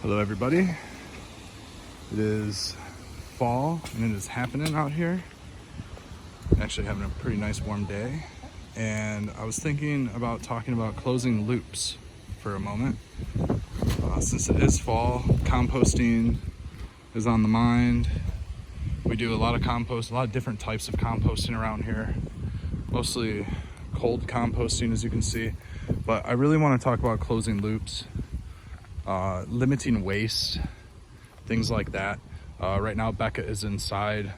Hello everybody. It is fall and it is happening out here. Actually having a pretty nice warm day. And I was thinking about talking about closing loops for a moment. Since it is fall, composting is on the mind. We do a lot of compost, a lot of different types of composting around here. Mostly cold composting, as you can see. But I really want to talk about closing loops. Limiting waste, things like that. Right now Becca is inside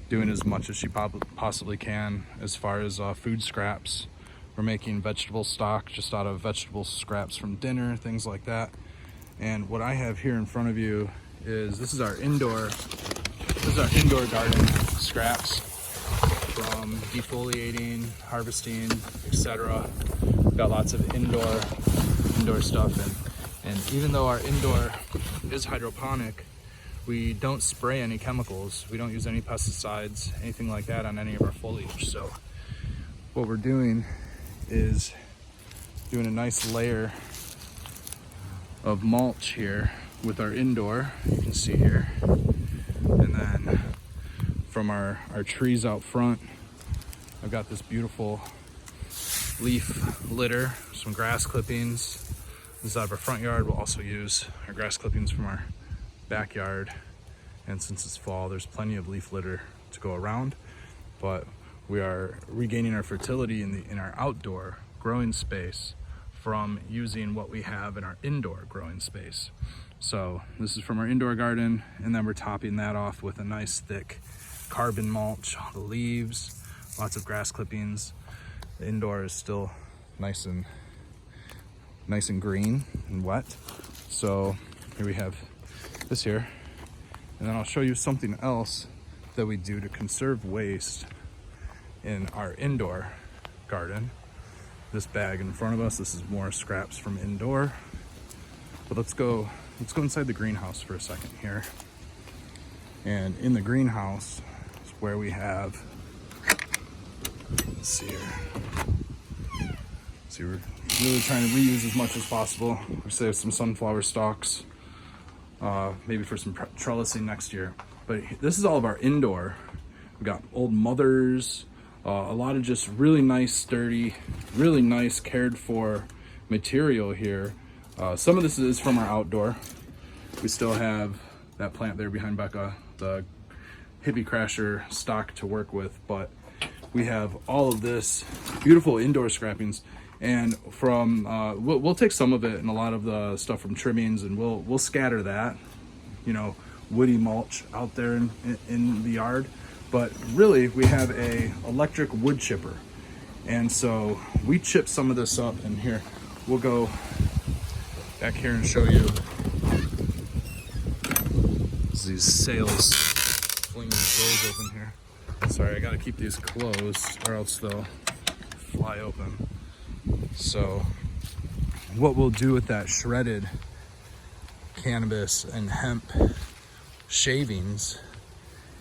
doing as much as she possibly can as far as food scraps. We're making vegetable stock just out of vegetable scraps from dinner, things like that. And what I have here in front of you is this is our indoor garden scraps from defoliating, harvesting, etc. We've got lots of indoor stuff, and even though our indoor is hydroponic, we don't spray any chemicals. We don't use any pesticides, anything like that on any of our foliage. So what we're doing is doing a nice layer of mulch here with our indoor, you can see here. And then from our trees out front, I've got this beautiful leaf litter, some grass clippings. This is out of our front yard. We'll also use our grass clippings from our backyard. And since it's fall, there's plenty of leaf litter to go around. But we are regaining our fertility in our outdoor growing space from using what we have in our indoor growing space. So this is from our indoor garden, and then we're topping that off with a nice thick carbon mulch, the leaves, lots of grass clippings. The indoor is still nice and green and wet. So here we have this here. And then I'll show you something else that we do to conserve waste in our indoor garden. This bag in front of us, this is more scraps from indoor. But let's go inside the greenhouse for a second here. And in the greenhouse is where we have, let's see here. See, we're really trying to reuse as much as possible. We save some sunflower stalks, maybe for some trellising next year. But this is all of our indoor. We've got old mothers, a lot of just really nice, sturdy, really nice, cared for material here. Some of this is from our outdoor. We still have that plant there behind Becca, the hippie crasher stock to work with, but we have all of this beautiful indoor scrappings. And from we'll take some of it and a lot of the stuff from trimmings, and we'll scatter that, woody mulch out there in the yard. But really, we have a electric wood chipper, and so we chip some of this up. And here we'll go back here and show you these sails flinging clothes open here. Sorry, I gotta keep these closed or else they'll fly open. So what we'll do with that shredded cannabis and hemp shavings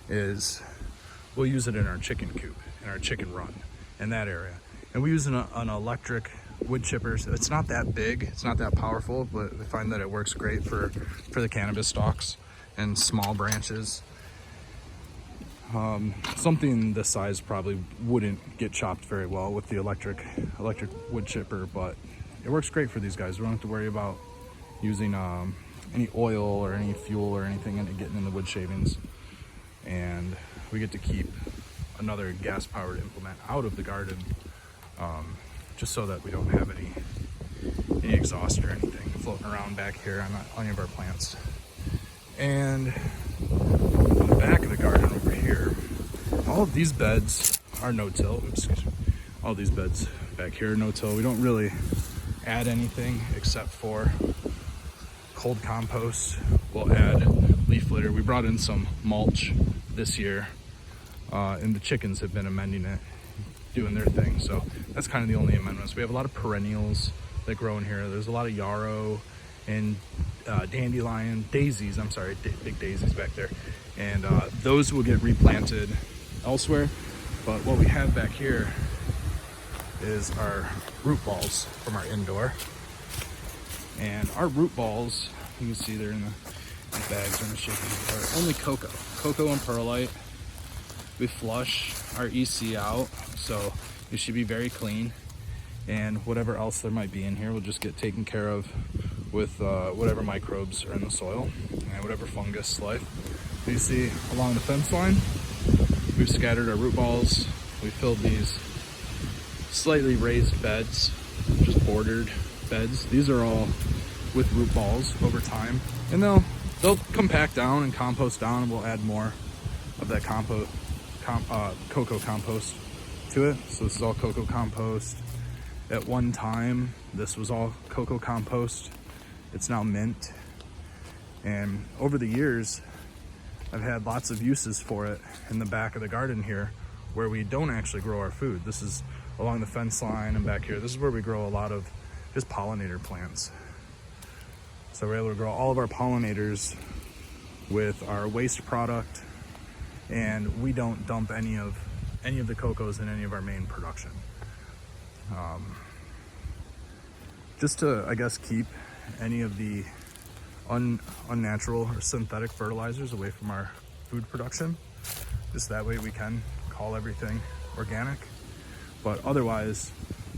is we'll use it in our chicken coop, in our chicken run, in that area. And we use an electric wood chipper. So it's not that big, it's not that powerful, but I find that it works great for the cannabis stalks and small branches. Something this size probably wouldn't get chopped very well with the electric wood chipper, but it works great for these guys. We don't have to worry about using any oil or any fuel or anything in it getting in the wood shavings. And we get to keep another gas-powered implement out of the garden, just so that we don't have any exhaust or anything floating around back here on any of our plants. And on the back of the garden over here, all of these beds are no-till. All these beds back here are no-till. We don't really add anything except for cold compost. We'll add leaf litter. We brought in some mulch this year, and the chickens have been amending it, doing their thing. So that's kind of the only amendments. We have a lot of perennials that grow in here. There's a lot of yarrow and dandelion, daisies, big daisies back there. And those will get replanted elsewhere. But what we have back here is our root balls from our indoor. And our root balls You can see they're in the bags or in the shaking jar. Only cocoa and perlite. We flush our EC out, so it should be very clean. And whatever else there might be in here will just get taken care of with whatever microbes are in the soil and whatever fungus life. You see along the fence line, we've scattered our root balls. We filled these slightly raised beds, just bordered beds. These are all with root balls over time, and they'll compact down and compost down, and we'll add more of that cocoa compost to it. So this is all cocoa compost. At one time, this was all cocoa compost. It's now mint. And over the years, I've had lots of uses for it in the back of the garden here where we don't actually grow our food. This is along the fence line and back here. This is where we grow a lot of just pollinator plants. So we're able to grow all of our pollinators with our waste product, and we don't dump any of the cocos in any of our main production. Just to, I guess, keep any of the unnatural or synthetic fertilizers away from our food production. Just that way we can call everything organic. But otherwise,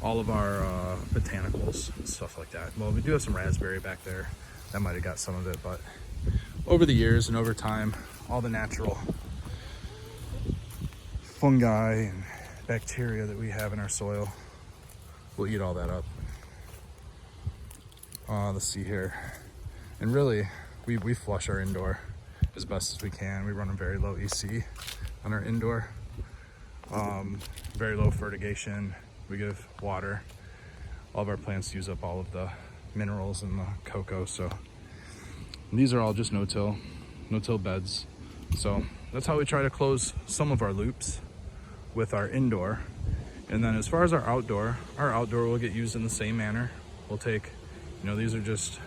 all of our botanicals and stuff like that. Well, we do have some raspberry back there. That might have got some of it, but over the years and over time, all the natural fungi and bacteria that we have in our soil, we'll eat all that up. Let's see here. And really, we flush our indoor as best as we can. We run a very low EC on our indoor. Very low fertigation. We give water. All of our plants use up all of the minerals in the cocoa. So these are all just no-till beds. So that's how we try to close some of our loops with our indoor. And then as far as our outdoor will get used in the same manner. We'll take, these are just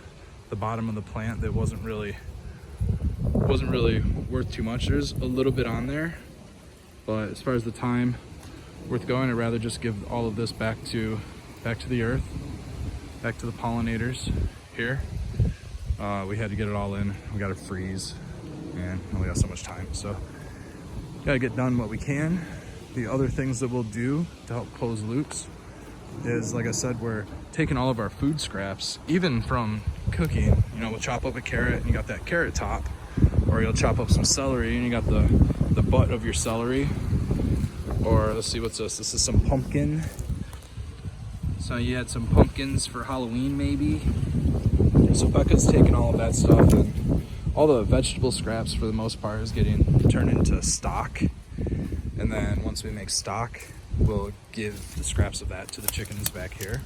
the bottom of the plant that wasn't really worth too much. There's a little bit on there, but as far as the time worth going, I'd rather just give all of this back to the earth, back to the pollinators here. We had to get it all in. We got to freeze, and we got so much time, so got to get done what we can. The other things that we'll do to help close loops is, like I said, we're taking all of our food scraps, even from cooking. We'll chop up a carrot and you got that carrot top, or you'll chop up some celery and you got the butt of your celery. Or let's see, what's this? This is some pumpkin. So you had some pumpkins for Halloween maybe. So Becca's taking all of that stuff, and all the vegetable scraps for the most part is getting turned into stock. And then once we make stock, we'll give the scraps of that to the chickens back here.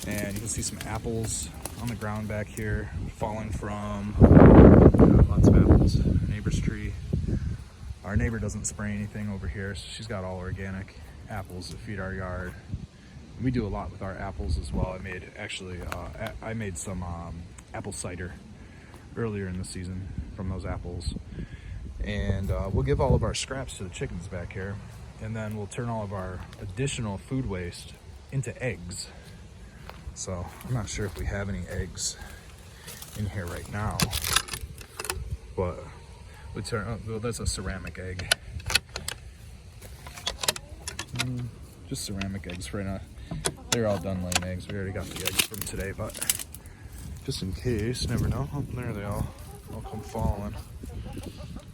And you can see some apples on the ground back here, fallen from lots of apples, neighbor's tree. Our neighbor doesn't spray anything over here, so she's got all organic apples that feed our yard. We do a lot with our apples as well. I made some apple cider earlier in the season from those apples. And we'll give all of our scraps to the chickens back here, and then we'll turn all of our additional food waste into eggs. So I'm not sure if we have any eggs in here right now, but well, that's a ceramic egg. Just ceramic eggs right now. They're all done laying eggs. We already got the eggs from today, but just in case, never know. Oh, there they all come falling.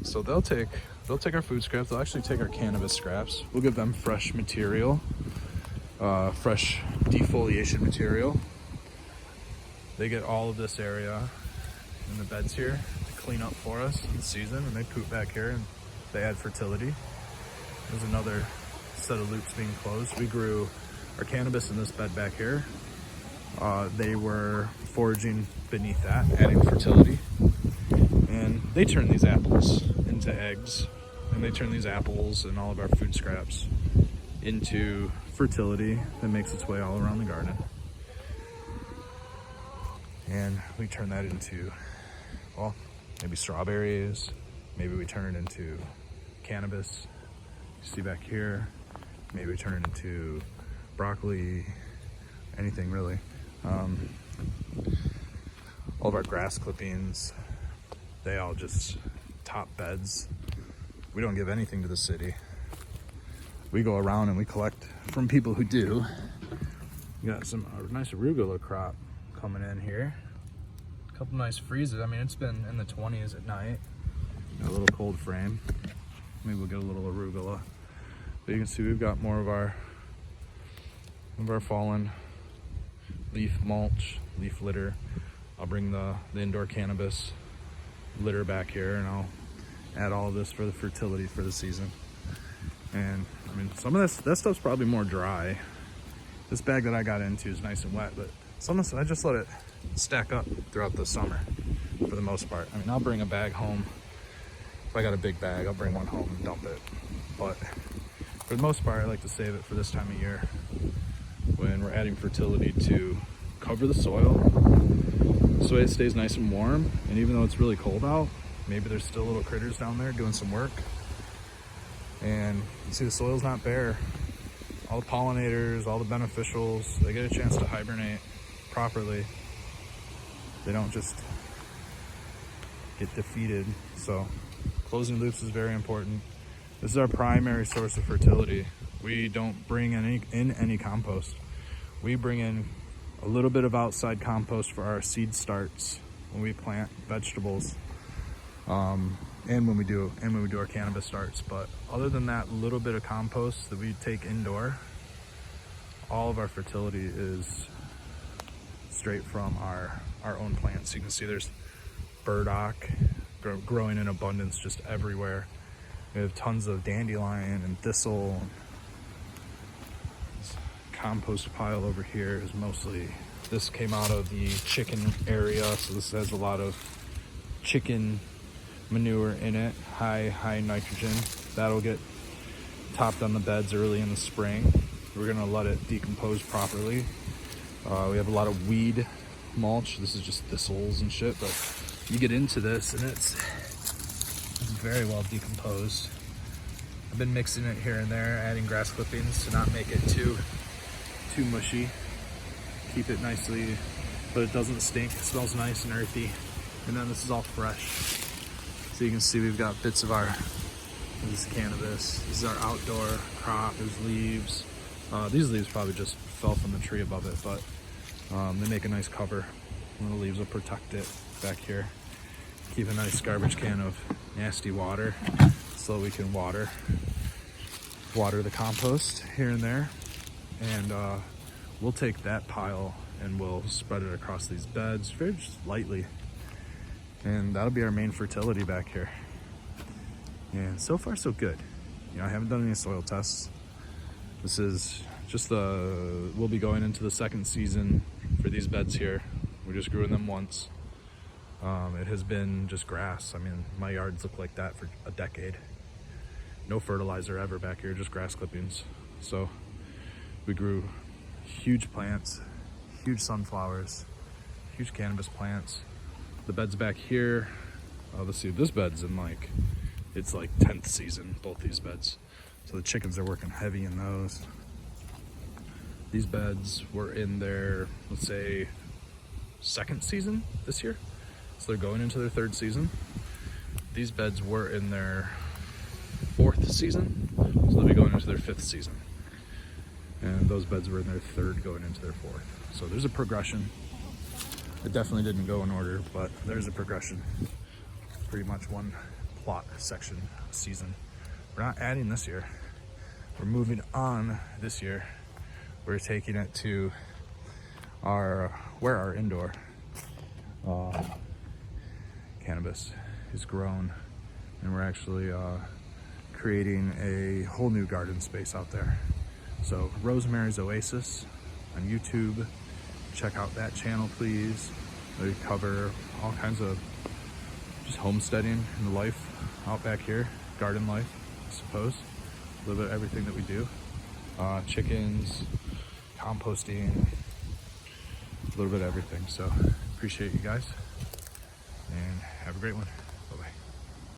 So they'll take our food scraps. They'll actually take our cannabis scraps. We'll give them fresh material, fresh defoliation material. They get all of this area in the beds here to clean up for us in the season, and they poop back here and they add fertility. There's another set of loops being closed. We grew our cannabis in this bed back here. They were foraging beneath that, adding fertility. And they turn these apples into eggs, and they turn these apples and all of our food scraps into fertility that makes its way all around the garden. And we turn that into, well, maybe strawberries, maybe we turn it into cannabis, you see back here, maybe we turn it into broccoli, anything really. all of our grass clippings, they all just top beds. We don't give anything to the city. We go around and we collect from people who do. We got a nice arugula crop coming in here. A couple nice freezes. I mean, it's been in the 20s at night. Got a little cold frame. Maybe we'll get a little arugula. But you can see we've got more of our fallen leaf mulch, leaf litter. I'll bring the indoor cannabis litter back here, and I'll add all of this for the fertility for the season. And I mean, some of that stuff's probably more dry. This bag that I got into is nice and wet, but some of this I just let it stack up throughout the summer for the most part. I mean, I'll bring a bag home. If I got a big bag, I'll bring one home and dump it. But for the most part, I like to save it for this time of year when we're adding fertility to cover the soil so it stays nice and warm. And even though it's really cold out, maybe there's still little critters down there doing some work. And you see the soil's not bare. All the pollinators, all the beneficials, they get a chance to hibernate properly. They don't just get defeated. So closing loops is very important. This is our primary source of fertility. We don't bring in any compost. We bring in a little bit of outside compost for our seed starts when we plant vegetables, and when we do our cannabis starts. But other than that little bit of compost that we take indoor, all of our fertility is straight from our own plants. You can see there's burdock growing in abundance just everywhere. We have tons of dandelion and thistle. This compost pile over here is mostly, this came out of the chicken area, so this has a lot of chicken manure in it, high nitrogen. That'll get topped on the beds early in the spring. We're gonna let it decompose properly. We have a lot of weed mulch. This is just thistles and shit, but you get into this and it's very well decomposed. I've been mixing it here and there, adding grass clippings to not make it too mushy. Keep it nicely, but it doesn't stink. It smells nice and earthy. And then this is all fresh. So you can see we've got bits of this is cannabis. This is our outdoor crop. There's leaves. These leaves probably just fell from the tree above it, but they make a nice cover. And the leaves will protect it back here. Keep a nice garbage can of nasty water so we can water the compost here and there. And we'll take that pile and we'll spread it across these beds very just lightly. And that'll be our main fertility back here. And so far so good. You know, I haven't done any soil tests. This is just we'll be going into the second season for these beds here. We just grew them once. It has been just grass. I mean, my yards look like that for a decade. No fertilizer ever back here, just grass clippings. So we grew huge plants, huge sunflowers, huge cannabis plants. The beds back here, let's see, this bed's in it's like 10th season, both these beds. So the chickens are working heavy in those. These beds were in their, let's say, second season this year. So they're going into their third season. These beds were in their fourth season. So they'll be going into their fifth season. And those beds were in their third, going into their fourth. So there's a progression. It definitely didn't go in order, but there's a progression. Pretty much one plot section season. We're not adding this year. We're moving on this year. We're taking it to where our indoor cannabis is grown, and we're actually creating a whole new garden space out there. So Rosemary's Oasis on YouTube. Check out that channel, please. We cover all kinds of just homesteading and life out back here, garden life, I suppose. A little bit of everything that we do. Chickens, composting, a little bit of everything. So appreciate you guys and have a great one.